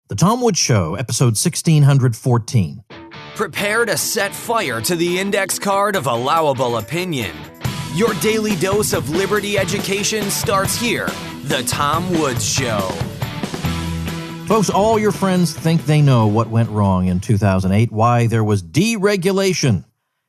The Tom Woods Show, episode 1614. Prepare to set fire to the index card of allowable opinion. Your daily dose of liberty education starts here. The Tom Woods Show. Folks, all your friends think they know what went wrong in 2008, why there was deregulation,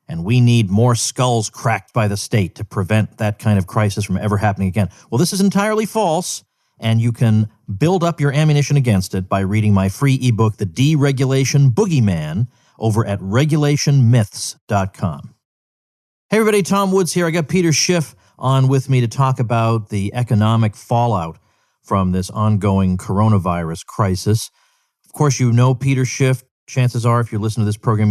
and we need more skulls cracked by the state to prevent that kind of crisis from ever happening again. Well, this is entirely false, and you can build up your ammunition against it by reading my free ebook, The Deregulation Boogeyman, over at regulationmyths.com. Hey everybody, Tom Woods here. I got Peter Schiff on with me to talk about the economic fallout from this ongoing coronavirus crisis. Of course, you know Peter Schiff. Chances are, if you're listening to this program,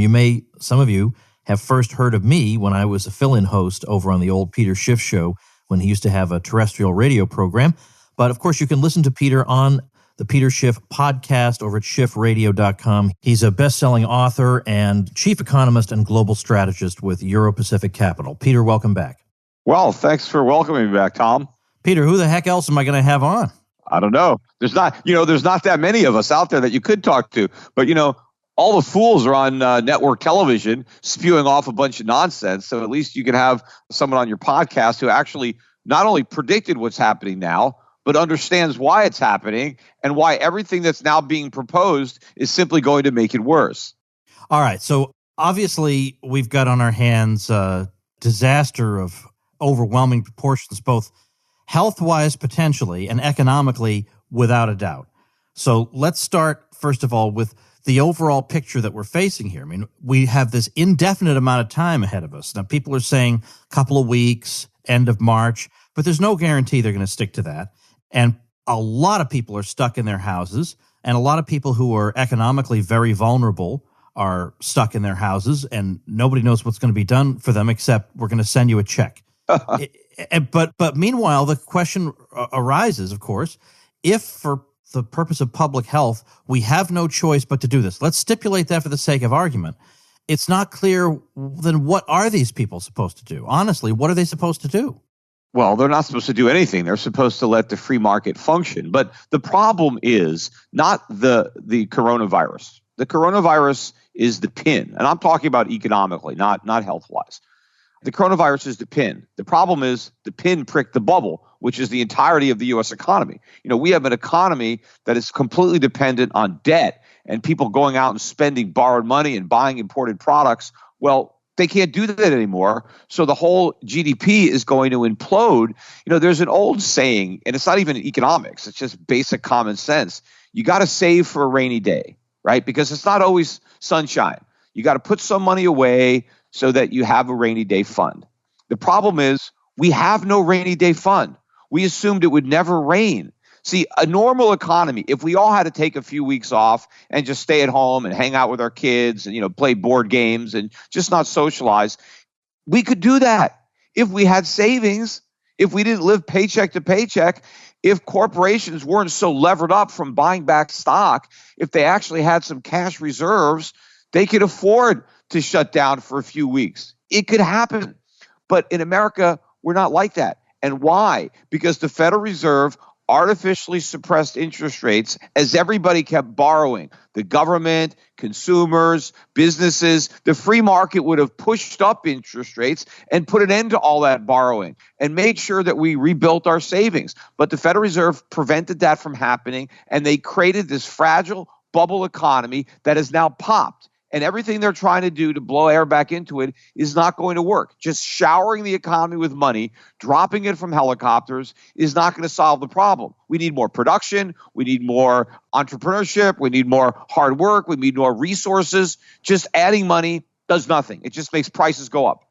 some of you have first heard of me when I was a fill-in host over on the old Peter Schiff show when he used to have a terrestrial radio program. But of course, you can listen to Peter on the Peter Schiff podcast over at schiffradio.com. He's a best-selling author and chief economist and global strategist with Euro-Pacific Capital. Peter, welcome back. Well, thanks for welcoming me back, Tom. Peter, who the heck else am I going to have on? I don't know. There's not that many of us out there that you could talk to. But, all the fools are on network television spewing off a bunch of nonsense. So at least you can have someone on your podcast who actually not only predicted what's happening now, but understands why it's happening and why everything that's now being proposed is simply going to make it worse. All right. So obviously we've got on our hands a disaster of overwhelming proportions, both health-wise potentially and economically without a doubt. So let's start, first of all, with the overall picture that we're facing here. I mean, we have this indefinite amount of time ahead of us. Now, people are saying a couple of weeks, end of March, but there's no guarantee they're going to stick to that. And a lot of people are stuck in their houses, and a lot of people who are economically very vulnerable are stuck in their houses, and nobody knows what's going to be done for them except we're going to send you a check. But meanwhile, the question arises, of course, if for the purpose of public health, we have no choice but to do this. Let's stipulate that for the sake of argument. It's not clear, then what are these people supposed to do? Honestly, what are they supposed to do? Well, they're not supposed to do anything. They're supposed to let the free market function. But the problem is not the coronavirus. The coronavirus is the pin. And I'm talking about economically, not health-wise. The coronavirus is the pin. The problem is the pin pricked the bubble, which is the entirety of the U.S. economy. We have an economy that is completely dependent on debt and people going out and spending borrowed money and buying imported products. Well, they can't do that anymore. So the whole GDP is going to implode. There's an old saying, and it's not even economics. It's just basic common sense. You got to save for a rainy day, right? Because it's not always sunshine. You got to put some money away so that you have a rainy day fund. The problem is we have no rainy day fund. We assumed it would never rain. See, a normal economy, if we all had to take a few weeks off and just stay at home and hang out with our kids and, play board games and just not socialize, we could do that if we had savings, if we didn't live paycheck to paycheck, if corporations weren't so levered up from buying back stock, if they actually had some cash reserves, they could afford to shut down for a few weeks. It could happen. But in America, we're not like that. And why? Because the Federal Reserve artificially suppressed interest rates as everybody kept borrowing. The government, consumers, businesses, the free market would have pushed up interest rates and put an end to all that borrowing and made sure that we rebuilt our savings. But the Federal Reserve prevented that from happening, and they created this fragile bubble economy that has now popped. And everything they're trying to do to blow air back into it is not going to work. Just showering the economy with money, dropping it from helicopters is not going to solve the problem. We need more production. We need more entrepreneurship. We need more hard work. We need more resources. Just adding money does nothing. It just makes prices go up.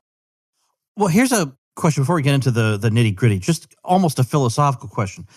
Well, here's a question before we get into the nitty-gritty, just almost a philosophical question.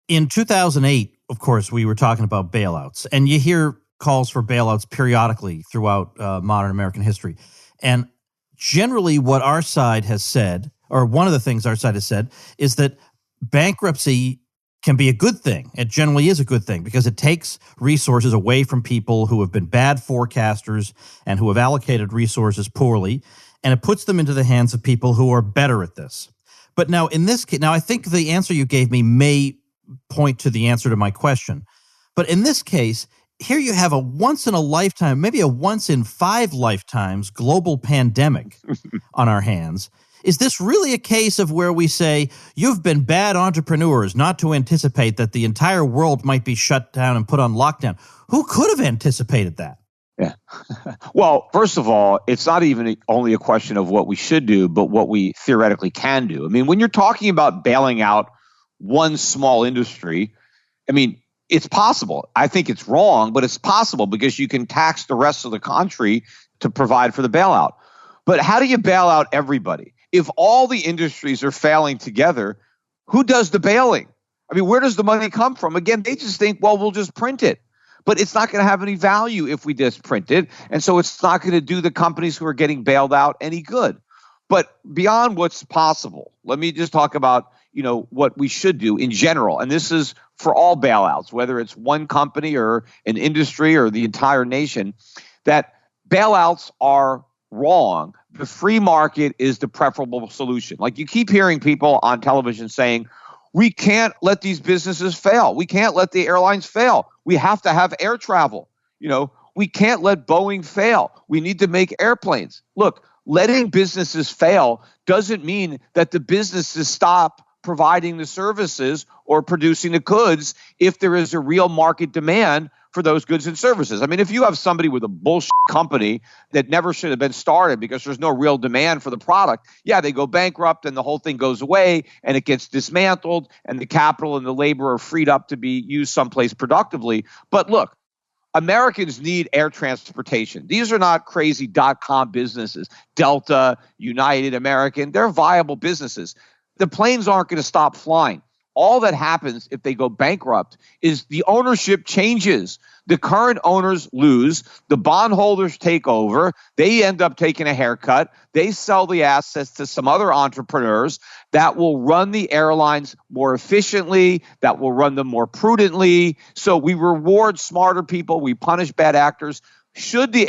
In 2008, of course, we were talking about bailouts, and you hear calls for bailouts periodically throughout modern American history. And generally what our side has said, or one of the things our side has said, is that bankruptcy can be a good thing. It generally is a good thing because it takes resources away from people who have been bad forecasters and who have allocated resources poorly, and it puts them into the hands of people who are better at this. But now in this case, I think the answer you gave me may point to the answer to my question. But in this case, here you have a once in a lifetime, maybe a once in 5 lifetimes global pandemic on our hands. Is this really a case of where we say, you've been bad entrepreneurs not to anticipate that the entire world might be shut down and put on lockdown? Who could have anticipated that? Yeah. Well, first of all, it's not even only a question of what we should do, but what we theoretically can do. I mean, when you're talking about bailing out one small industry, I mean, it's possible. I think it's wrong, but it's possible because you can tax the rest of the country to provide for the bailout. But how do you bail out everybody? If all the industries are failing together, who does the bailing? I mean, where does the money come from? Again, they just think, well, we'll just print it. But it's not going to have any value if we just print it. And so it's not going to do the companies who are getting bailed out any good. But beyond what's possible, let me just talk about, what we should do in general. And this is for all bailouts, whether it's one company or an industry or the entire nation, that bailouts are wrong. The free market is the preferable solution. Like you keep hearing people on television saying, we can't let these businesses fail. We can't let the airlines fail. We have to have air travel. We can't let Boeing fail. We need to make airplanes. Look, letting businesses fail doesn't mean that the businesses stop providing the services or producing the goods if there is a real market demand for those goods and services. I mean, if you have somebody with a bullshit company that never should have been started because there's no real demand for the product, yeah, they go bankrupt and the whole thing goes away and it gets dismantled and the capital and the labor are freed up to be used someplace productively. But look, Americans need air transportation. These are not crazy .com businesses. Delta, United, American, they're viable businesses. The planes aren't going to stop flying. All that happens if they go bankrupt is the ownership changes. The current owners lose. The bondholders take over. They end up taking a haircut. They sell the assets to some other entrepreneurs that will run the airlines more efficiently, that will run them more prudently. So we reward smarter people. We punish bad actors. Could they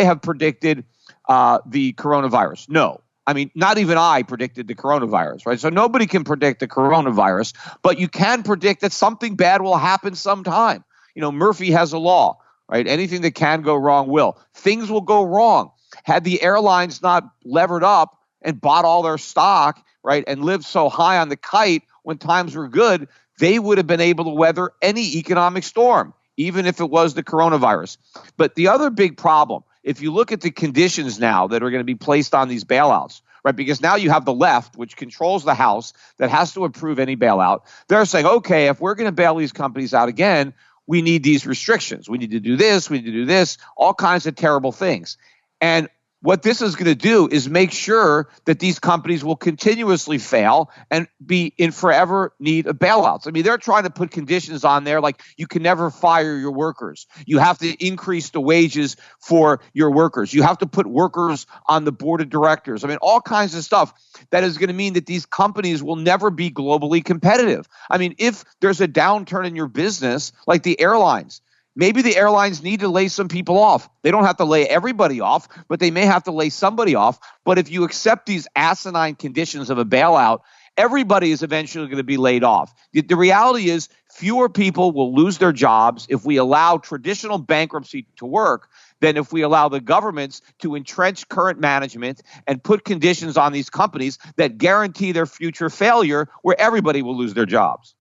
have predicted the coronavirus? No. I mean, not even I predicted the coronavirus, right? So nobody can predict the coronavirus, but you can predict that something bad will happen sometime. Murphy has a law, right? Anything that can go wrong will. Things will go wrong. Had the airlines not levered up and bought all their stock, right, and lived so high on the kite when times were good, they would have been able to weather any economic storm, even if it was the coronavirus. But the other big problem, if you look at the conditions now that are going to be placed on these bailouts, right, because now you have the left, which controls the House, that has to approve any bailout. They're saying, okay, if we're going to bail these companies out again, we need these restrictions. We need to do this. We need to do this, all kinds of terrible things. And what this is going to do is make sure that these companies will continuously fail and be in forever need of bailouts. I mean, they're trying to put conditions on there like you can never fire your workers. You have to increase the wages for your workers. You have to put workers on the board of directors. I mean, all kinds of stuff that is going to mean that these companies will never be globally competitive. I mean, if there's a downturn in your business, like the airlines, maybe the airlines need to lay some people off. They don't have to lay everybody off, but they may have to lay somebody off. But if you accept these asinine conditions of a bailout, everybody is eventually going to be laid off. The reality is fewer people will lose their jobs if we allow traditional bankruptcy to work than if we allow the governments to entrench current management and put conditions on these companies that guarantee their future failure where everybody will lose their jobs.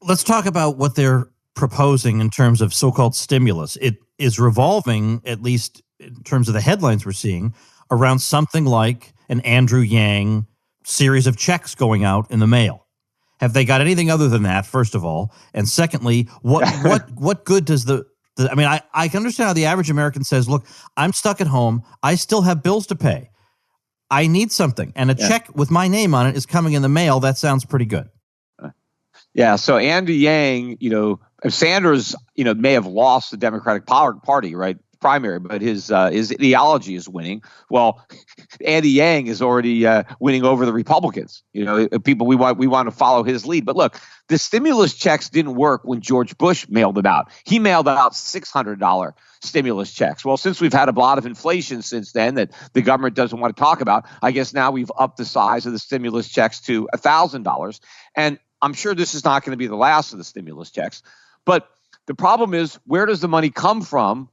Let's talk about what they're proposing in terms of so-called stimulus. It is revolving, at least in terms of the headlines we're seeing, around something like an Andrew Yang series of checks going out in the mail. Have they got anything other than that, first of all? And secondly, what good does I mean, I can understand how the average American says, look, I'm stuck at home. I still have bills to pay. I need something. And a check with my name on it is coming in the mail. That sounds pretty good. Yeah. So Andrew Yang, Sanders, may have lost the Democratic Party, right? Primary, but his ideology is winning. Well, Andy Yang is already winning over the Republicans. People we want to follow his lead. But look, the stimulus checks didn't work when George Bush mailed them out. He mailed out $600 stimulus checks. Well, since we've had a lot of inflation since then that the government doesn't want to talk about, I guess now we've upped the size of the stimulus checks to $1,000. And I'm sure this is not going to be the last of the stimulus checks. But The problem is, where does the money come from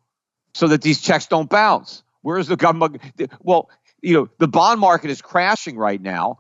so that these checks don't bounce? Where is the government? Well, the bond market is crashing right now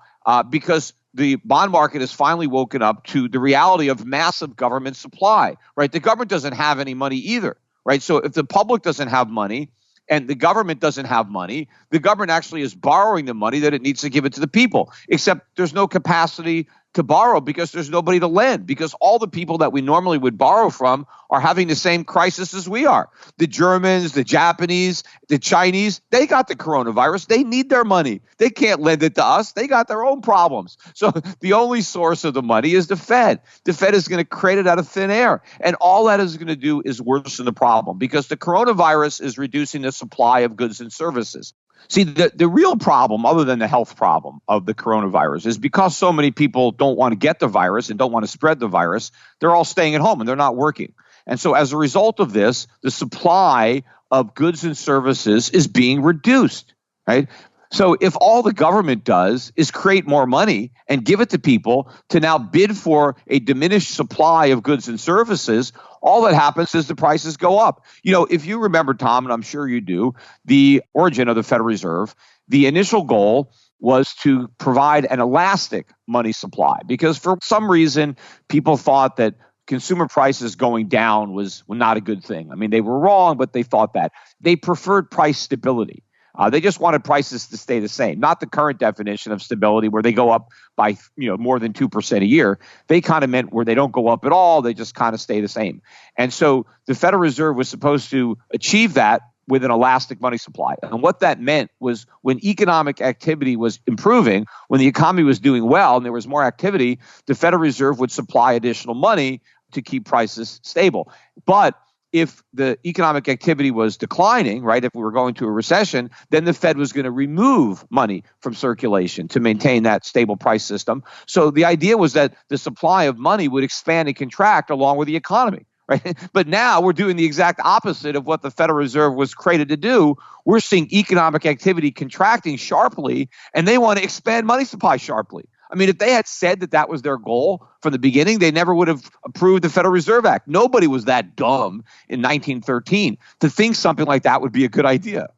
because the bond market has finally woken up to the reality of massive government supply, right? The government doesn't have any money either, right? So if the public doesn't have money and the government doesn't have money, the government actually is borrowing the money that it needs to give it to the people, except there's no capacity to borrow because there's nobody to lend, because all the people that we normally would borrow from are having the same crisis as we are. The Germans, the Japanese, the Chinese, they got the coronavirus. They need their money. They can't lend it to us. They got their own problems. So the only source of the money is the Fed. The Fed is going to create it out of thin air. And all that is going to do is worsen the problem, because the coronavirus is reducing the supply of goods and services. See, the real problem, other than the health problem of the coronavirus, is because so many people don't want to get the virus and don't want to spread the virus, they're all staying at home and they're not working. And so as a result of this, the supply of goods and services is being reduced, right? So if all the government does is create more money and give it to people to now bid for a diminished supply of goods and services, all that happens is the prices go up. If you remember, Tom, and I'm sure you do, the origin of the Federal Reserve, the initial goal was to provide an elastic money supply, because for some reason, people thought that consumer prices going down was not a good thing. I mean, they were wrong, but they thought that. They preferred price stability. They just wanted prices to stay the same, not the current definition of stability where they go up by more than 2% a year. They kind of meant where they don't go up at all, they just kind of stay the same. And so the Federal Reserve was supposed to achieve that with an elastic money supply. And what that meant was, when economic activity was improving, when the economy was doing well and there was more activity, the Federal Reserve would supply additional money to keep prices stable. But if the economic activity was declining, right, if we were going to a recession, then the Fed was going to remove money from circulation to maintain that stable price system. So the idea was that the supply of money would expand and contract along with the economy, right? But now we're doing the exact opposite of what the Federal Reserve was created to do. We're seeing economic activity contracting sharply, and they want to expand money supply sharply. I mean, if they had said that that was their goal from the beginning, they never would have approved the Federal Reserve Act. Nobody was that dumb in 1913 to think something like that would be a good idea.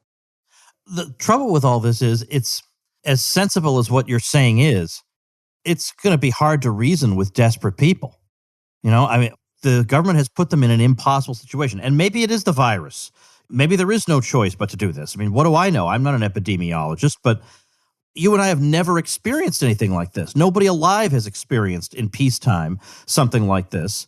The trouble with all this is, it's as sensible as what you're saying is, it's going to be hard to reason with desperate people. The government has put them in an impossible situation. And maybe it is the virus. Maybe there is no choice but to do this. I mean, what do I know? I'm not an epidemiologist, but you and I have never experienced anything like this. Nobody alive has experienced in peacetime something like this.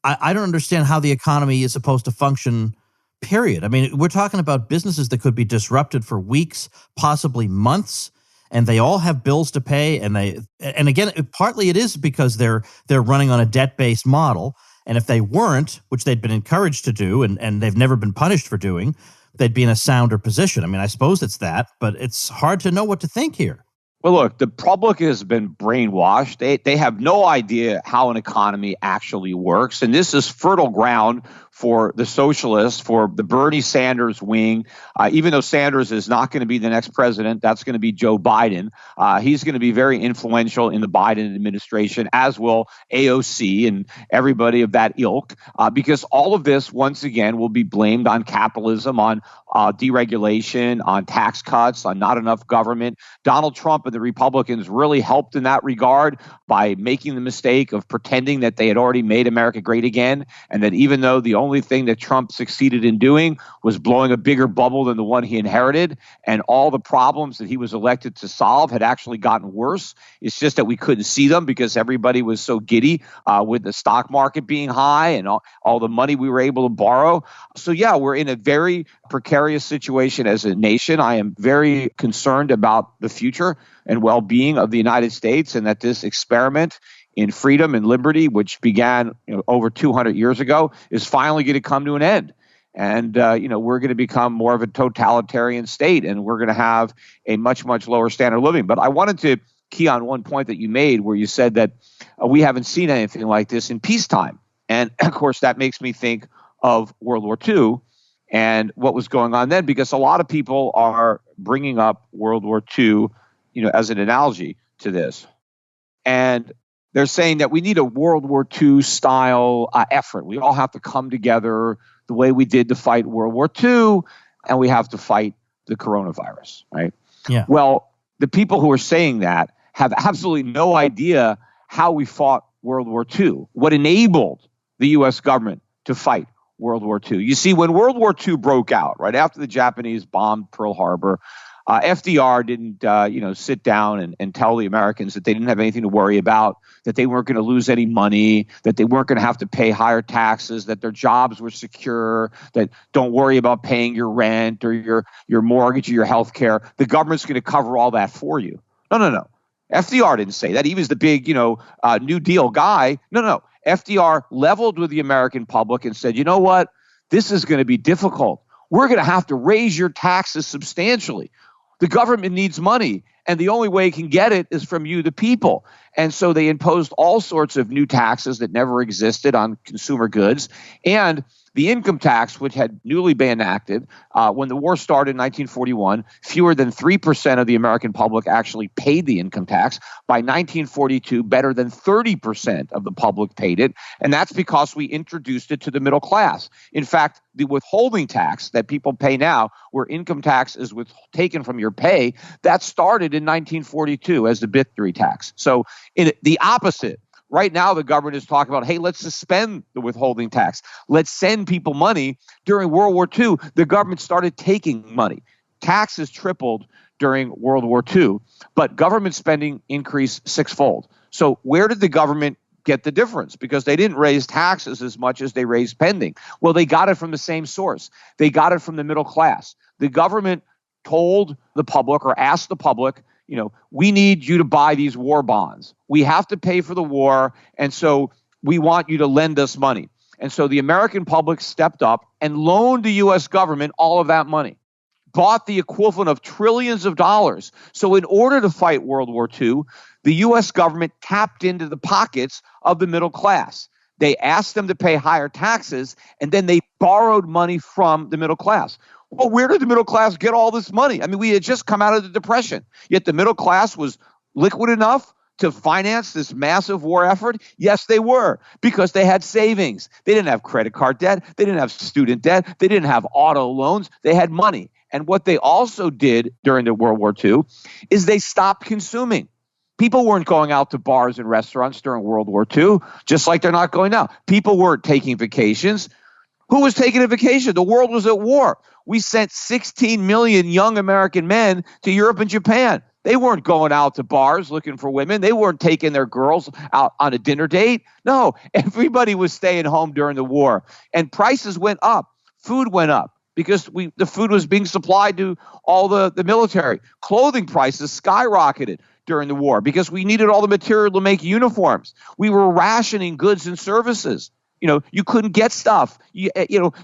I don't understand how the economy is supposed to function, period. I mean, we're talking about businesses that could be disrupted for weeks, possibly months, and they all have bills to pay. And again, partly it is because they're running on a debt-based model. And if they weren't, which they'd been encouraged to do, and they've never been punished for doing, they'd be in a sounder position. I mean, I suppose it's that, but it's hard to know what to think here. Well, look, the public has been brainwashed. They have no idea how an economy actually works. And this is fertile ground for the socialists, for the Bernie Sanders wing. Even though Sanders is not going to be the next president, that's going to be Joe Biden. He's going to be very influential in the Biden administration, as will AOC and everybody of that ilk, because all of this, once again, will be blamed on capitalism, on deregulation, on tax cuts, on not enough government. Donald Trump and the Republicans really helped in that regard by making the mistake of pretending that they had already made America great again, and that even though the only thing that Trump succeeded in doing was blowing a bigger bubble than the one he inherited, and all the problems that he was elected to solve had actually gotten worse. It's just that we couldn't see them because everybody was so giddy with the stock market being high and all the money we were able to borrow. So yeah, we're in a very precarious situation as a nation. I am very concerned about the future and well-being of the United States, and that this experiment in freedom and liberty, which began over 200 years ago, is finally going to come to an end. And, we're going to become more of a totalitarian state, and we're going to have a much, much lower standard of living. But I wanted to key on one point that you made where you said that we haven't seen anything like this in peacetime. And, of course, that makes me think of World War II and what was going on then, because a lot of people are bringing up World War II, as an analogy to this. And They're saying that we need a World War II style effort. We all have to come together the way we did to fight World War II, and we have to fight the coronavirus, right? Yeah. Well, the people who are saying that have absolutely no idea how we fought World War II, what enabled the U.S. government to fight World War II. You see, when World War II broke out, right after the Japanese bombed Pearl Harbor, FDR didn't, sit down and tell the Americans that they didn't have anything to worry about, that they weren't going to lose any money, that they weren't going to have to pay higher taxes, that their jobs were secure, that don't worry about paying your rent or your mortgage or your health care. The government's going to cover all that for you. No. FDR didn't say that. He was the big, New Deal guy. No. FDR leveled with the American public and said, you know what? This is going to be difficult. We're going to have to raise your taxes substantially. The government needs money, and the only way it can get it is from you, the people. And so they imposed all sorts of new taxes that never existed on consumer goods. And the income tax, which had newly been enacted when the war started in 1941, fewer than 3% of the American public actually paid the income tax. By 1942, better than 30% of the public paid it. And that's because we introduced it to the middle class. In fact, the withholding tax that people pay now, where income tax is taken from your pay, that started in 1942 as the victory tax. So in the opposite. Right now, the government is talking about, hey, let's suspend the withholding tax. Let's send people money. During World War II, the government started taking money. Taxes tripled during World War II, but government spending increased sixfold. So where did the government get the difference? Because they didn't raise taxes as much as they raised spending. Well, they got it from the same source. They got it from the middle class. The government told the public or asked the public, we need you to buy these war bonds. We have to pay for the war, and so we want you to lend us money. And so the American public stepped up and loaned the U.S. government all of that money, bought the equivalent of trillions of dollars. So in order to fight World War II, the U.S. government tapped into the pockets of the middle class. They asked them to pay higher taxes, and then they borrowed money from the middle class. Well, where did the middle class get all this money? I mean, we had just come out of the Depression, yet the middle class was liquid enough to finance this massive war effort? Yes, they were, because they had savings. They didn't have credit card debt. They didn't have student debt. They didn't have auto loans. They had money. And what they also did during the World War II is they stopped consuming. People weren't going out to bars and restaurants during World War II, just like they're not going now. People weren't taking vacations. Who was taking a vacation? The world was at war. We sent 16 million young American men to Europe and Japan. They weren't going out to bars looking for women. They weren't taking their girls out on a dinner date. No, everybody was staying home during the war. And prices went up. Food went up because the food was being supplied to all the military. Clothing prices skyrocketed during the war because we needed all the material to make uniforms. We were rationing goods and services. You couldn't get stuff.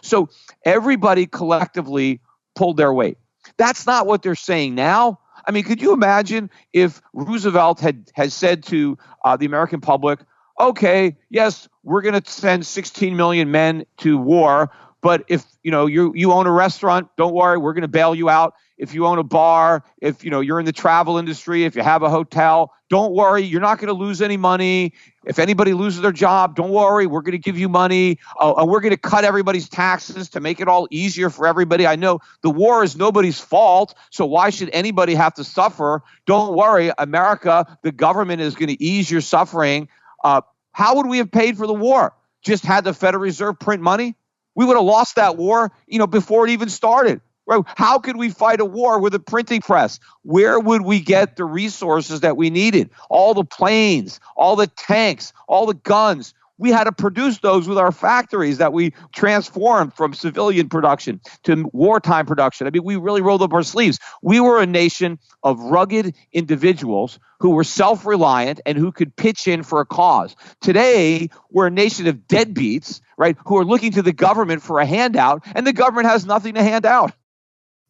So everybody collectively pulled their weight. That's not what they're saying now. I mean, could you imagine if Roosevelt had said to the American public, okay, yes, we're going to send 16 million men to war, but if you own a restaurant, don't worry, we're going to bail you out. If you own a bar, if you're in the travel industry, if you have a hotel, don't worry, you're not going to lose any money. If anybody loses their job, don't worry, we're going to give you money. And we're going to cut everybody's taxes to make it all easier for everybody. I know the war is nobody's fault, so why should anybody have to suffer? Don't worry, America, the government is going to ease your suffering. How would we have paid for the war? Just had the Federal Reserve print money? We would have lost that war, before it even started. Right? How could we fight a war with a printing press? Where would we get the resources that we needed? All the planes, all the tanks, all the guns. We had to produce those with our factories that we transformed from civilian production to wartime production. I mean, we really rolled up our sleeves. We were a nation of rugged individuals who were self-reliant and who could pitch in for a cause. Today, we're a nation of deadbeats, right, who are looking to the government for a handout, and the government has nothing to hand out.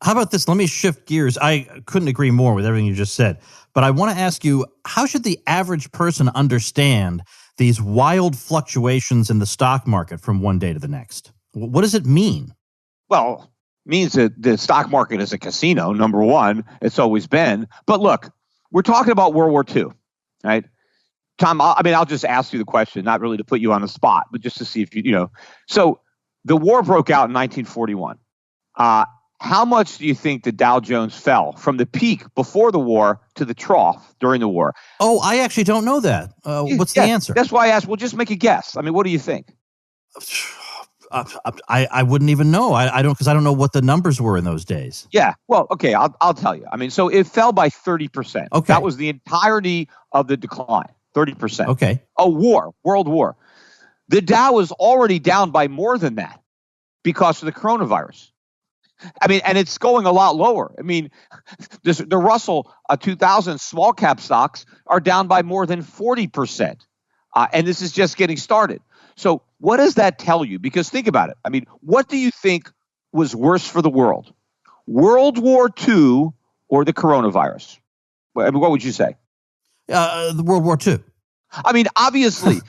How about this? Let me shift gears. I couldn't agree more with everything you just said. But I want to ask you, how should the average person understand these wild fluctuations in the stock market from one day to the next? What does it mean? Well, it means that the stock market is a casino, number one. It's always been. But look, we're talking about World War II, right? Tom, I'll just ask you the question, not really to put you on the spot, but just to see if you know. So the war broke out in 1941. How much do you think the Dow Jones fell from the peak before the war to the trough during the war? Oh, I actually don't know that. What's the answer? That's why I asked. Well, just make a guess. I mean, what do you think? I wouldn't even know. I don't, because I don't know what the numbers were in those days. Yeah. Well, okay. I'll tell you. I mean, so it fell by 30%. Okay. That was the entirety of the decline. 30%. Okay. A war, world war. The Dow was already down by more than that because of the coronavirus. I mean, and it's going a lot lower. I mean, the Russell 2000 small cap stocks are down by more than 40%. And this is just getting started. So what does that tell you? Because think about it. I mean, what do you think was worse for the world? World War II or the coronavirus? What would you say? The World War II. I mean, obviously,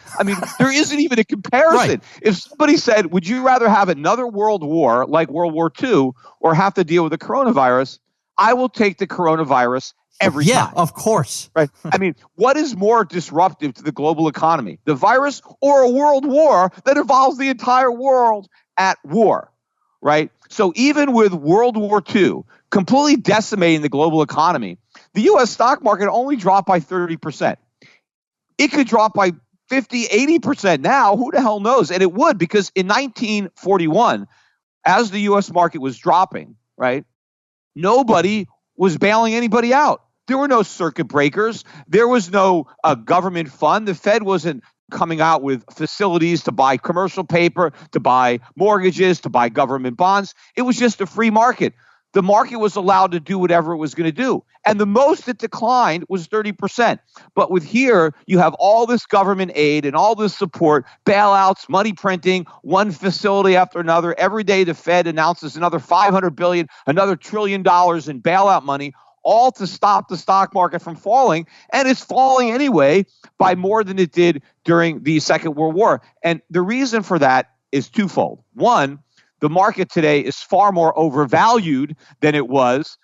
there isn't even a comparison. Right. If somebody said, would you rather have another world war like World War II or have to deal with the coronavirus? I will take the coronavirus every time. Yeah, of course. Right. I mean, what is more disruptive to the global economy, the virus or a world war that involves the entire world at war? Right. So even with World War II completely decimating the global economy, the U.S. stock market only dropped by 30%. It could drop by 50, 80% now. Who the hell knows? And it would, because in 1941, as the U.S. market was dropping, right, nobody was bailing anybody out. There were no circuit breakers. There was no government fund. The Fed wasn't coming out with facilities to buy commercial paper, to buy mortgages, to buy government bonds. It was just a free market. The market was allowed to do whatever it was going to do. And the most it declined was 30%. But with here, you have all this government aid and all this support, bailouts, money printing, one facility after another. Every day the Fed announces another $500 billion, another $1 trillion in bailout money, all to stop the stock market from falling. And it's falling anyway by more than it did during the Second World War. And the reason for that is twofold. One, the market today is far more overvalued than it was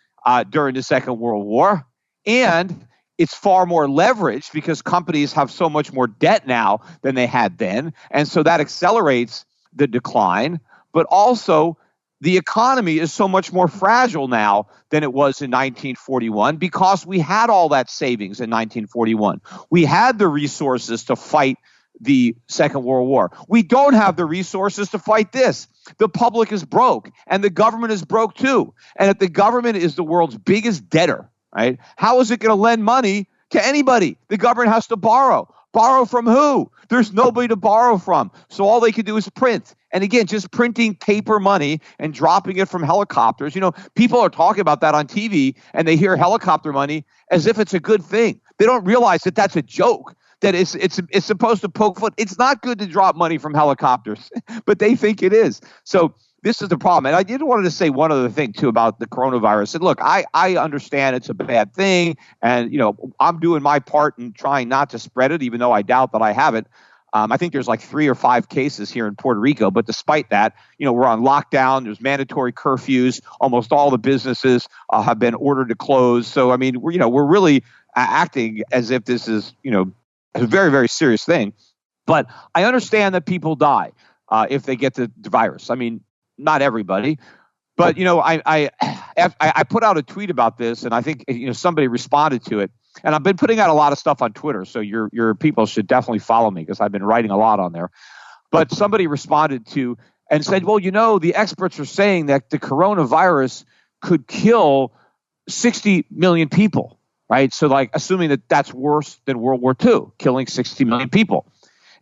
during the Second World War. And it's far more leveraged because companies have so much more debt now than they had then. And so that accelerates the decline. But also, the economy is so much more fragile now than it was in 1941 because we had all that savings in 1941. We had the resources to fight the Second World War. We don't have the resources to fight this. The public is broke and the government is broke too. And if the government is the world's biggest debtor, right, how is it going to lend money to anybody? The government has to borrow. Borrow from who? There's nobody to borrow from. So all they can do is print. And again, just printing paper money and dropping it from helicopters. You know, people are talking about that on TV and they hear helicopter money as if it's a good thing. They don't realize that that's a joke, that it's supposed to poke fun. It's not good to drop money from helicopters, but they think it is. So this is the problem. And I did want to say one other thing, too, about the coronavirus. And look, I understand it's a bad thing. And, you know, I'm doing my part in trying not to spread it, even though I doubt that I have it. I think there's like 3 or 5 cases here in Puerto Rico. But despite that, you know, we're on lockdown. There's mandatory curfews. Almost all the businesses have been ordered to close. So, I mean, we're really acting as if this is, you know, a very, very serious thing. But I understand that people die if they get the virus. I mean, not everybody, but you know, I put out a tweet about this, and I think somebody responded to it. And I've been putting out a lot of stuff on Twitter, so your people should definitely follow me because I've been writing a lot on there. But somebody responded to and said, well, the experts are saying that the coronavirus could kill 60 million people, right? So like assuming that that's worse than World War II, killing 60 million people.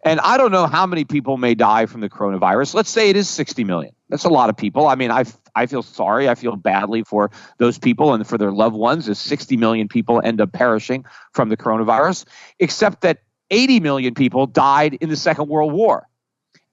And I don't know how many people may die from the coronavirus. Let's say it is 60 million. That's a lot of people. I mean, I feel sorry. I feel badly for those people and for their loved ones as 60 million people end up perishing from the coronavirus, except that 80 million people died in the Second World War.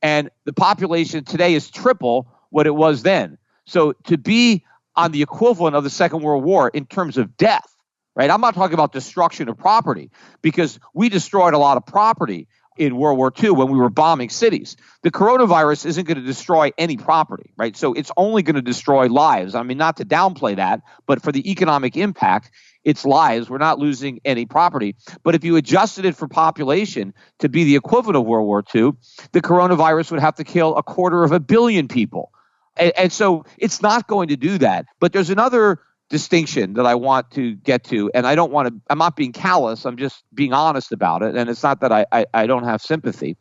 And the population today is triple what it was then. So to be on the equivalent of the Second World War in terms of death, right? I'm not talking about destruction of property because we destroyed a lot of property in World War II when we were bombing cities. The coronavirus isn't going to destroy any property, right? So it's only going to destroy lives. I mean, not to downplay that, but for the economic impact, its lives. We're not losing any property. But if you adjusted it for population to be the equivalent of World War II, the coronavirus would have to kill 250 million people. And so it's not going to do that. But there's another distinction that I want to get to, and I'm not being callous, I'm just being honest about it. And it's not that I don't have sympathy,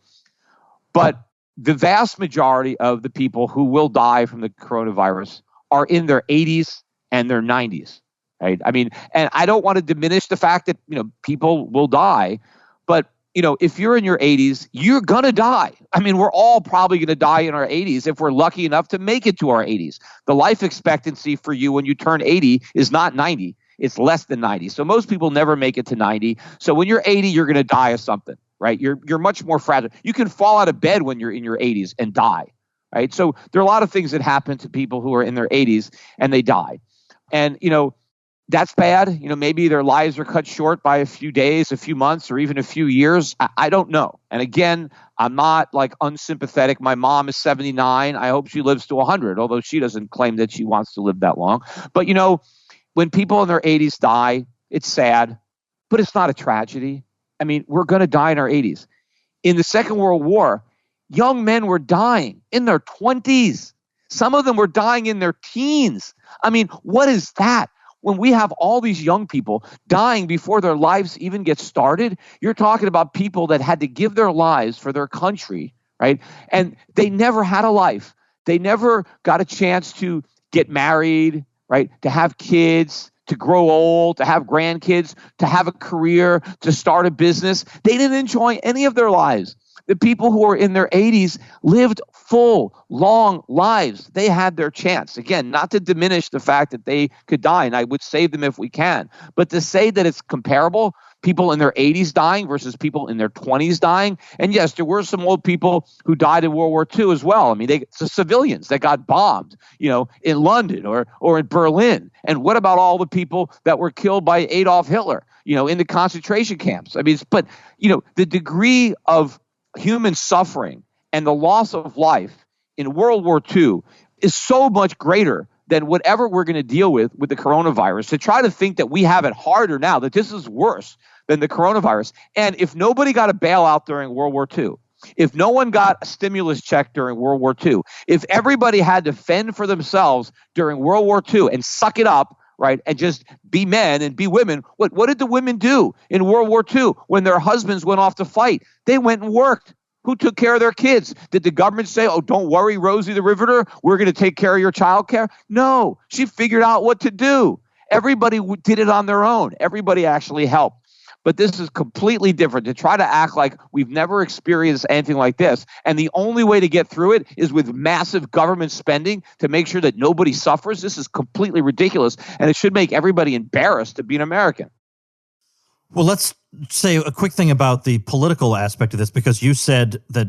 but the vast majority of the people who will die from the coronavirus are in their 80s and their 90s, right? I mean, and I don't want to diminish the fact that, people will die, but if you're in your 80s, you're going to die. I mean, we're all probably going to die in our 80s if we're lucky enough to make it to our 80s. The life expectancy for you when you turn 80 is not 90. It's less than 90. So most people never make it to 90. So when you're 80, you're going to die of something, right? You're much more fragile. You can fall out of bed when you're in your 80s and die, right? So there are a lot of things that happen to people who are in their 80s and they die. And, that's bad. Maybe their lives are cut short by a few days, a few months, or even a few years. I don't know. And again, I'm not unsympathetic. My mom is 79. I hope she lives to 100, although she doesn't claim that she wants to live that long. But, when people in their 80s die, it's sad, but it's not a tragedy. I mean, we're going to die in our 80s. In the Second World War, young men were dying in their 20s. Some of them were dying in their teens. I mean, what is that? When we have all these young people dying before their lives even get started, you're talking about people that had to give their lives for their country, right? And they never had a life. They never got a chance to get married, right? To have kids, to grow old, to have grandkids, to have a career, to start a business. They didn't enjoy any of their lives. The people who were in their 80s lived full, long lives. They had their chance. Again, not to diminish the fact that they could die, and I would save them if we can. But to say that it's comparable, people in their 80s dying versus people in their 20s dying. And yes, there were some old people who died in World War II as well. I mean, the civilians that got bombed, in London or in Berlin. And what about all the people that were killed by Adolf Hitler, in the concentration camps? I mean, the degree of human suffering and the loss of life in World War II is so much greater than whatever we're going to deal with the coronavirus. To try to think that we have it harder now, that this is worse than the coronavirus. And if nobody got a bailout during World War II, if no one got a stimulus check during World War II, if everybody had to fend for themselves during World War II and suck it up, right, and just be men and be women. What did the women do in World War II when their husbands went off to fight? They went and worked. Who took care of their kids? Did the government say, oh, don't worry, Rosie the Riveter, we're going to take care of your child care? No, she figured out what to do. Everybody did it on their own. Everybody actually helped. But this is completely different. To try to act like we've never experienced anything like this, and the only way to get through it is with massive government spending to make sure that nobody suffers, this is completely ridiculous, and it should make everybody embarrassed to be an American. Well, let's say a quick thing about the political aspect of this, because you said that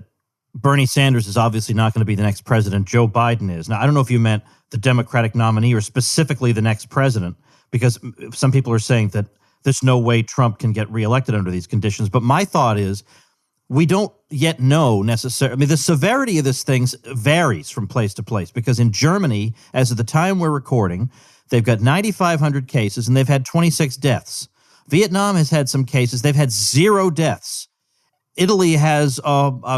Bernie Sanders is obviously not going to be the next president. Joe Biden is. Now, I don't know if you meant the Democratic nominee or specifically the next president, because some people are saying that there's no way Trump can get reelected under these conditions. But my thought is we don't yet know necessarily. I mean, the severity of this thing varies from place to place, because in Germany, as of the time we're recording, they've got 9,500 cases and they've had 26 deaths. Vietnam has had some cases. They've had 0 deaths. Italy has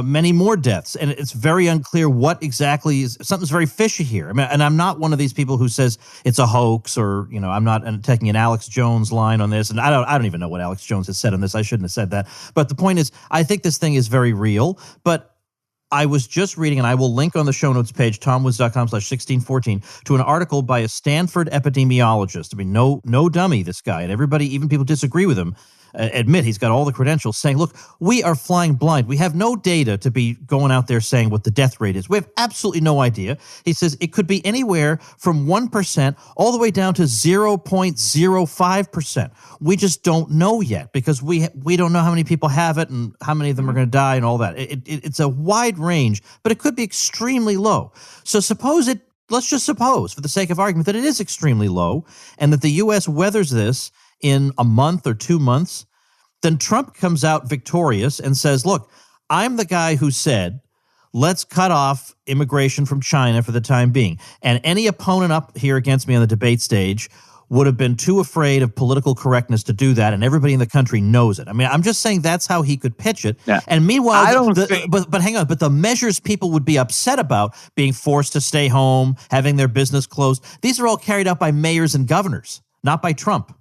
many more deaths, and it's very unclear what exactly is. Something's very fishy here. I mean, and I'm not one of these people who says it's a hoax, or I'm not taking an Alex Jones line on this. And I don't even know what Alex Jones has said on this. I shouldn't have said that. But the point is, I think this thing is very real. But I was just reading, and I will link on the show notes page, tomwoods.com/1614, to an article by a Stanford epidemiologist. I mean, no dummy, this guy, and everybody, even people disagree with him, admit he's got all the credentials, saying, look, we are flying blind. We have no data to be going out there saying what the death rate is. We have absolutely no idea. He says it could be anywhere from 1% all the way down to 0.05%. We just don't know yet, because we don't know how many people have it and how many of them are going to die and all that. It's a wide range, but it could be extremely low. So let's just suppose, for the sake of argument, that it is extremely low and that the U.S. weathers this in a month or 2 months. Then Trump comes out victorious and says, look, I'm the guy who said, let's cut off immigration from China for the time being. And any opponent up here against me on the debate stage would have been too afraid of political correctness to do that, and everybody in the country knows it. I mean, I'm just saying that's how he could pitch it. Yeah. And meanwhile, I don't think- but hang on, but the measures people would be upset about, being forced to stay home, having their business closed, these are all carried out by mayors and governors, not by Trump.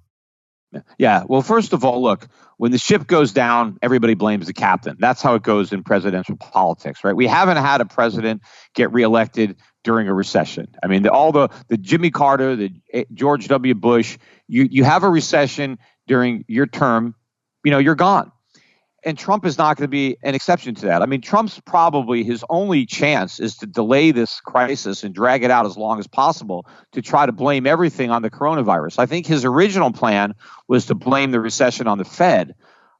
Yeah. Well, first of all, look, when the ship goes down, everybody blames the captain. That's how it goes in presidential politics, right? We haven't had a president get reelected during a recession. I mean, all the Jimmy Carter, the George W. Bush, you have a recession during your term, you're gone. And Trump is not going to be an exception to that. I mean, Trump's probably his only chance is to delay this crisis and drag it out as long as possible to try to blame everything on the coronavirus. I think his original plan was to blame the recession on the Fed.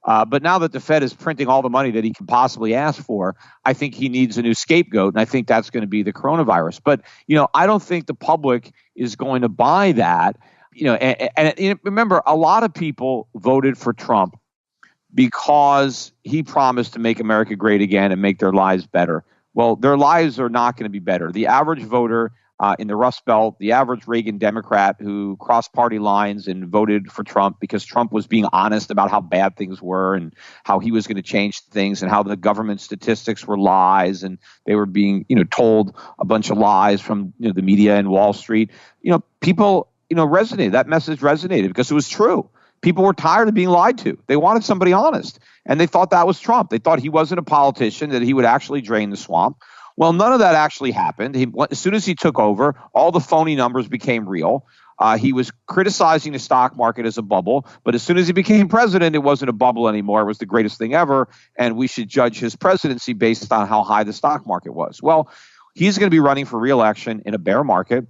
But now that the Fed is printing all the money that he can possibly ask for, I think he needs a new scapegoat. And I think that's going to be the coronavirus. But, I don't think the public is going to buy that. And remember, a lot of people voted for Trump because he promised to make America great again and make their lives better. Well, their lives are not going to be better. The average voter in the Rust Belt, the average Reagan Democrat who crossed party lines and voted for Trump because Trump was being honest about how bad things were and how he was going to change things and how the government statistics were lies and they were being, told a bunch of lies from the media and Wall Street. People, resonated. That message resonated because it was true. People were tired of being lied to. They wanted somebody honest, and they thought that was Trump. They thought he wasn't a politician, that he would actually drain the swamp. Well, none of that actually happened. As soon as he took over, all the phony numbers became real. He was criticizing the stock market as a bubble, but as soon as he became president, it wasn't a bubble anymore. It was the greatest thing ever, and we should judge his presidency based on how high the stock market was. Well, he's going to be running for re-election in a bear market.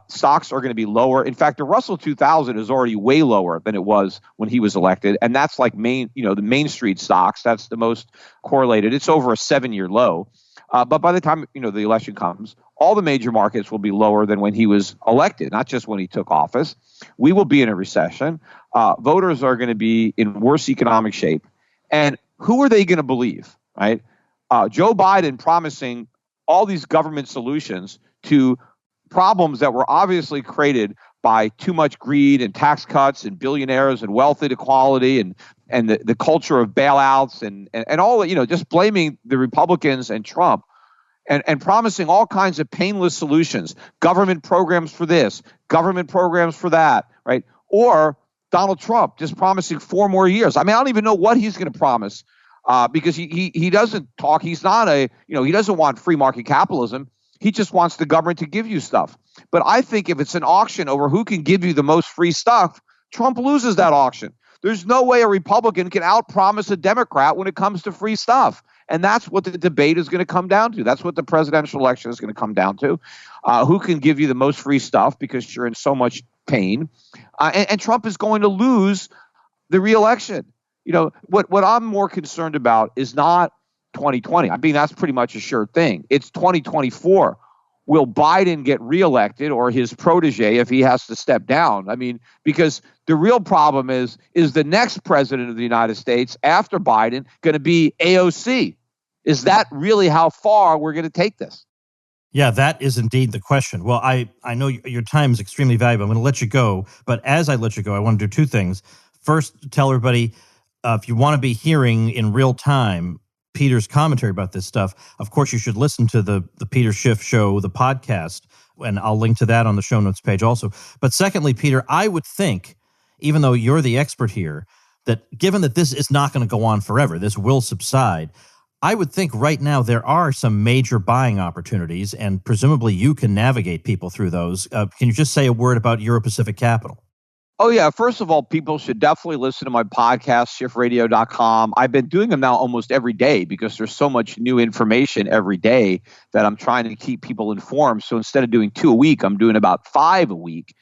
Stocks are going to be lower. In fact, the Russell 2000 is already way lower than it was when he was elected. And that's like the Main Street stocks. That's the most correlated. It's over a 7-year low. But by the time, the election comes, all the major markets will be lower than when he was elected, not just when he took office. We will be in a recession. Voters are going to be in worse economic shape. And who are they going to believe, right? Joe Biden promising all these government solutions to problems that were obviously created by too much greed and tax cuts and billionaires and wealth inequality and the culture of bailouts and all, just blaming the Republicans and Trump and promising all kinds of painless solutions, government programs for this, government programs for that, right? Or Donald Trump just promising 4 more years. I mean, I don't even know what he's going to promise because he doesn't talk. He's not he doesn't want free market capitalism. He just wants the government to give you stuff. But I think if it's an auction over who can give you the most free stuff, Trump loses that auction. There's no way a Republican can outpromise a Democrat when it comes to free stuff. And that's what the debate is going to come down to. That's what the presidential election is going to come down to. Who can give you the most free stuff because you're in so much pain. And Trump is going to lose the reelection. What I'm more concerned about is not 2020. I mean, that's pretty much a sure thing. It's 2024. Will Biden get reelected or his protege if he has to step down? I mean, because the real problem is the next president of the United States after Biden going to be AOC? Is that really how far we're going to take this? Yeah, that is indeed the question. Well, I know your time is extremely valuable. I'm going to let you go. But as I let you go, I want to do 2 things. First, tell everybody, if you want to be hearing in real time Peter's commentary about this stuff, of course, you should listen to the Peter Schiff Show, the podcast, and I'll link to that on the show notes page also. But secondly, Peter, I would think, even though you're the expert here, that given that this is not going to go on forever, this will subside, I would think right now there are some major buying opportunities, and presumably you can navigate people through those. Can you just say a word about Euro-Pacific Capital? Oh, yeah. First of all, people should definitely listen to my podcast, schiffradio.com. I've been doing them now almost every day because there's so much new information every day that I'm trying to keep people informed. So instead of doing 2 a week, I'm doing about 5 a week.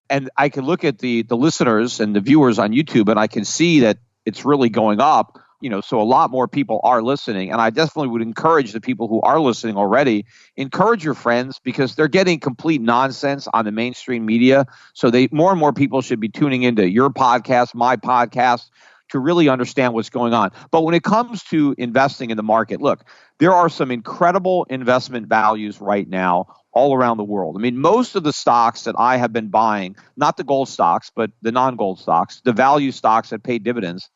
And I can look at the listeners and the viewers on YouTube, and I can see that it's really going up. So a lot more people are listening. And I definitely would encourage the people who are listening already, encourage your friends because they're getting complete nonsense on the mainstream media. So more and more people should be tuning into your podcast, my podcast, to really understand what's going on. But when it comes to investing in the market, look, there are some incredible investment values right now all around the world. I mean, most of the stocks that I have been buying, not the gold stocks, but the non-gold stocks, the value stocks that pay dividends,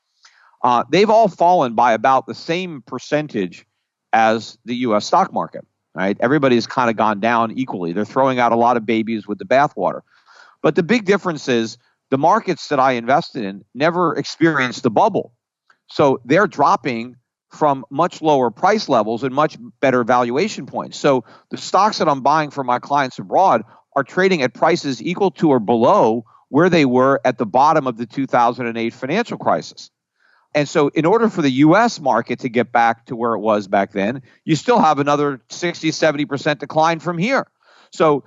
they've all fallen by about the same percentage as the U.S. stock market, right? Everybody's kind of gone down equally. They're throwing out a lot of babies with the bathwater. But the big difference is the markets that I invested in never experienced the bubble. So they're dropping from much lower price levels and much better valuation points. So the stocks that I'm buying for my clients abroad are trading at prices equal to or below where they were at the bottom of the 2008 financial crisis. And so in order for the U.S. market to get back to where it was back then, you still have another 60, 70% decline from here. So,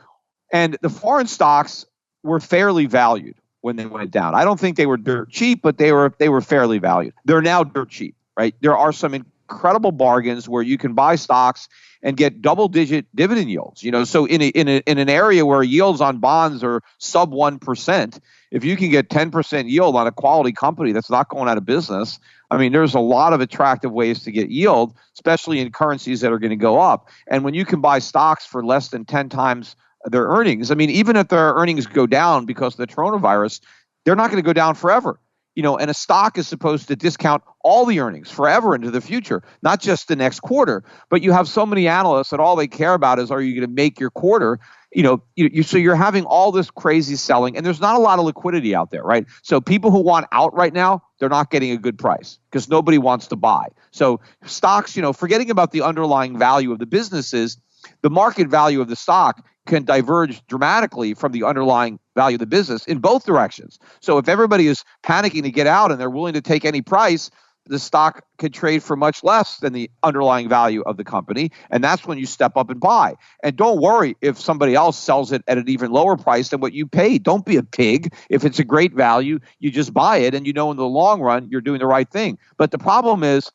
and the foreign stocks were fairly valued when they went down. I don't think they were dirt cheap, but they were fairly valued. They're now dirt cheap, right? There are some incredible bargains where you can buy stocks and get double-digit dividend yields. So in an area where yields on bonds are sub 1%, if you can get 10% yield on a quality company that's not going out of business, I mean, there's a lot of attractive ways to get yield, especially in currencies that are going to go up. And when you can buy stocks for less than 10 times their earnings, I mean, even if their earnings go down because of the coronavirus, they're not going to go down forever. And a stock is supposed to discount all the earnings forever into the future, not just the next quarter. But you have so many analysts that all they care about is, are you going to make your quarter? So you're having all this crazy selling, and there's not a lot of liquidity out there, right? So people who want out right now, they're not getting a good price because nobody wants to buy. So stocks, forgetting about the underlying value of the businesses, the market value of the stock can diverge dramatically from the underlying value of the business in both directions. So if everybody is panicking to get out and they're willing to take any price, the stock could trade for much less than the underlying value of the company. And that's when you step up and buy. And don't worry if somebody else sells it at an even lower price than what you paid. Don't be a pig. If it's a great value, you just buy it. And in the long run, you're doing the right thing. But the problem is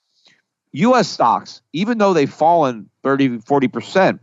U.S. stocks, even though they've fallen 30, 40%,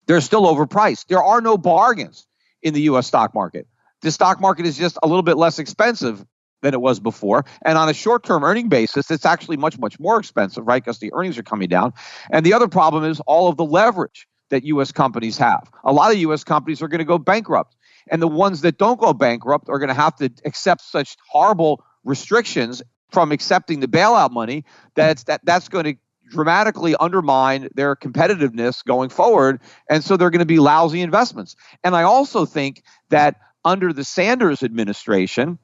they're still overpriced. There are no bargains in the U.S. stock market. The stock market is just a little bit less expensive than it was before. And on a short-term earning basis, it's actually much, much more expensive, right? Because the earnings are coming down. And the other problem is all of the leverage that U.S. companies have. A lot of U.S. companies are going to go bankrupt. And the ones that don't go bankrupt are going to have to accept such horrible restrictions from accepting the bailout money that's going to dramatically undermine their competitiveness going forward. And so they're going to be lousy investments. And I also think that under the Sanders administration,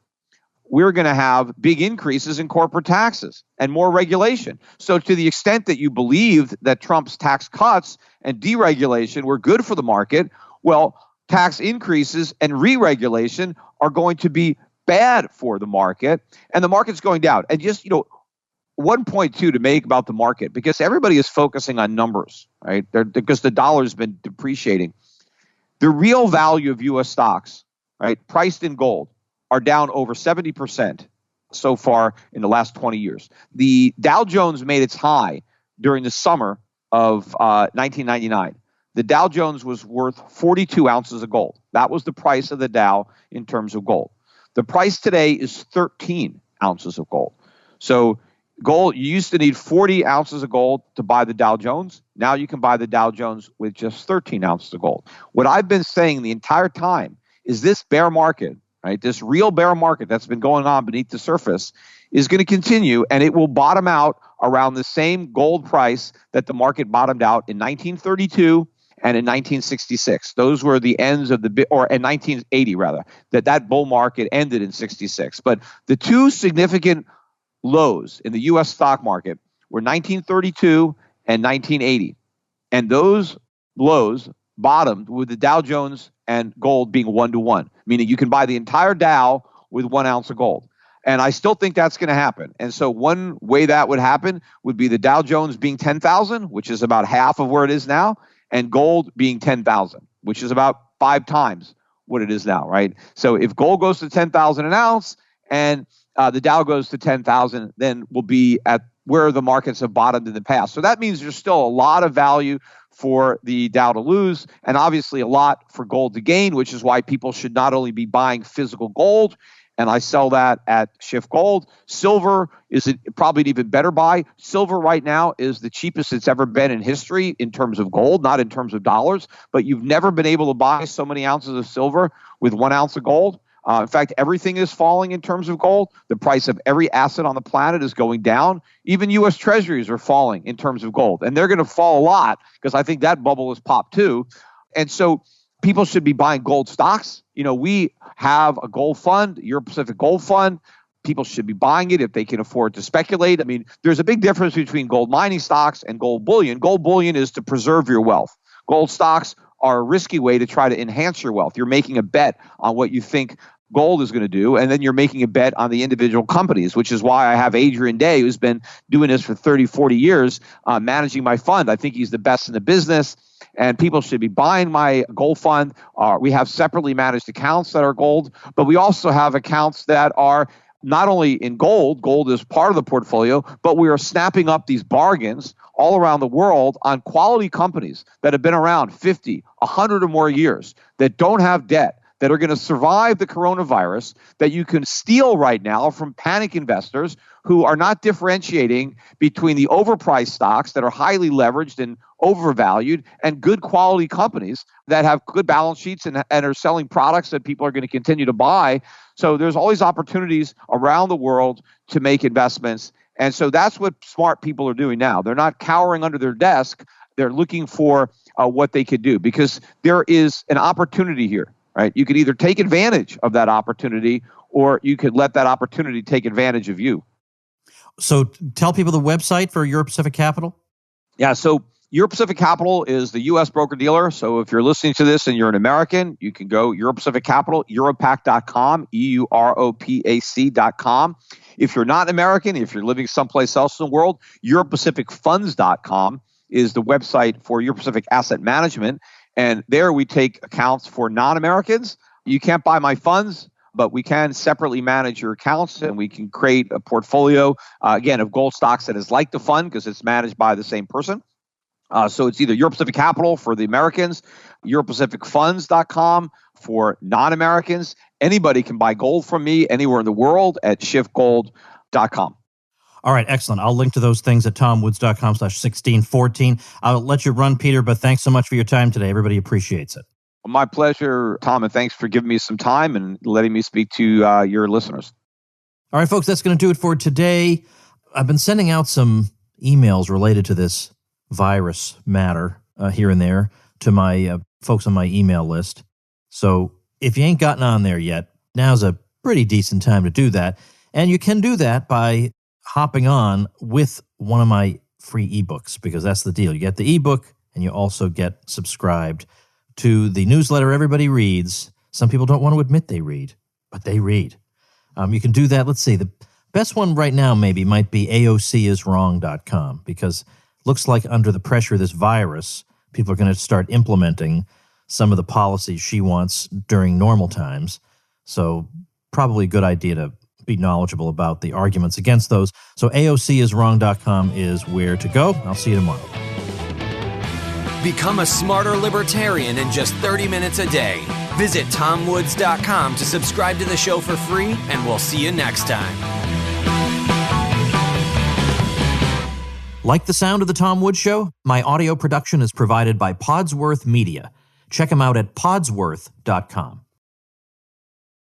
we're going to have big increases in corporate taxes and more regulation. So to the extent that you believed that Trump's tax cuts and deregulation were good for the market, well, tax increases and re-regulation are going to be bad for the market, and the market's going down. And just, 1.2 to make about the market, because everybody is focusing on numbers, right? Because the dollar's been depreciating. The real value of U.S. stocks, right, priced in gold, are down over 70% so far in the last 20 years. The Dow Jones made its high during the summer of 1999. The Dow Jones was worth 42 ounces of gold. That was the price of the Dow in terms of gold. The price today is 13 ounces of gold. So gold, you used to need 40 ounces of gold to buy the Dow Jones. Now you can buy the Dow Jones with just 13 ounces of gold. What I've been saying the entire time is this bear market, right, this real bear market that's been going on beneath the surface is going to continue, and it will bottom out around the same gold price that the market bottomed out in 1932 and in 1966. Those were the ends of in 1980 rather, that bull market ended in 66. But the two significant lows in the U.S. stock market were 1932 and 1980. And those lows bottomed with the Dow Jones and gold being 1-to-1, meaning you can buy the entire Dow with 1 ounce of gold. And I still think that's going to happen. And so one way that would happen would be the Dow Jones being 10,000, which is about half of where it is now, and gold being 10,000, which is about 5 times what it is now, right? So if gold goes to 10,000 an ounce and the Dow goes to 10,000, then we'll be at where the markets have bottomed in the past. So that means there's still a lot of value for the Dow to lose, and obviously a lot for gold to gain, which is why people should not only be buying physical gold and I sell that at Schiff Gold. Silver is probably an even better buy. Silver right now is the cheapest it's ever been in history in terms of gold, not in terms of dollars, but you've never been able to buy so many ounces of silver with 1 ounce of gold. In fact, everything is falling in terms of gold. The price of every asset on the planet is going down. Even U.S. Treasuries are falling in terms of gold. And they're going to fall a lot because I think that bubble has popped too. And so people should be buying gold stocks. We have a gold fund, Europe Pacific Gold Fund. People should be buying it if they can afford to speculate. I mean, there's a big difference between gold mining stocks and gold bullion. Gold bullion is to preserve your wealth. Gold stocks are a risky way to try to enhance your wealth. You're making a bet on what you think gold is going to do, and then you're making a bet on the individual companies, which is why I have Adrian Day, who's been doing this for 30, 40 years, managing my fund. I think he's the best in the business, and people should be buying my gold fund. We have separately managed accounts that are gold, but we also have accounts that are not only in gold. Gold is part of the portfolio, but we are snapping up these bargains all around the world on quality companies that have been around 50, 100 or more years, that don't have debt, that are going to survive the coronavirus, that you can steal right now from panic investors who are not differentiating between the overpriced stocks that are highly leveraged and overvalued and good quality companies that have good balance sheets and are selling products that people are going to continue to buy. So there's always opportunities around the world to make investments. And so that's what smart people are doing now. They're not cowering under their desk. They're looking for what they could do, because there is an opportunity here. Right? You could either take advantage of that opportunity, or you could let that opportunity take advantage of you. So tell people the website for Europe Pacific Capital. Yeah, so Europe Pacific Capital is the U.S. broker-dealer. So if you're listening to this and you're an American, you can go Europe Pacific Capital, Europac.com, EUROPAC.com. If you're not American, if you're living someplace else in the world, EuropePacificFunds.com is the website for Europe Pacific Asset Management. And there we take accounts for non-Americans. You can't buy my funds, but we can separately manage your accounts, and we can create a portfolio, again, of gold stocks that is like the fund because it's managed by the same person. So it's either Europe Pacific Capital for the Americans, EuropePacificFunds.com for non-Americans. Anybody can buy gold from me anywhere in the world at SchiffGold.com. All right, excellent. I'll link to those things at tomwoods.com/1614. I'll let you run, Peter, but thanks so much for your time today. Everybody appreciates it. My pleasure, Tom, and thanks for giving me some time and letting me speak to your listeners. All right, folks, that's going to do it for today. I've been sending out some emails related to this virus matter here and there to my folks on my email list. So if you ain't gotten on there yet, now's a pretty decent time to do that. And you can do that by hopping on with one of my free ebooks, because that's the deal. You get the ebook and you also get subscribed to the newsletter everybody reads. Some people don't want to admit they read, but they read. You can do that. Let's see. The best one right now maybe might be AOCiswrong.com, because looks like under the pressure of this virus, people are going to start implementing some of the policies she wants during normal times. So probably a good idea to be knowledgeable about the arguments against those. So AOCiswrong.com is where to go. I'll see you tomorrow. Become a smarter libertarian in just 30 minutes a day. Visit TomWoods.com to subscribe to the show for free, and we'll see you next time. Like the sound of The Tom Woods Show? My audio production is provided by Podsworth Media. Check them out at podsworth.com.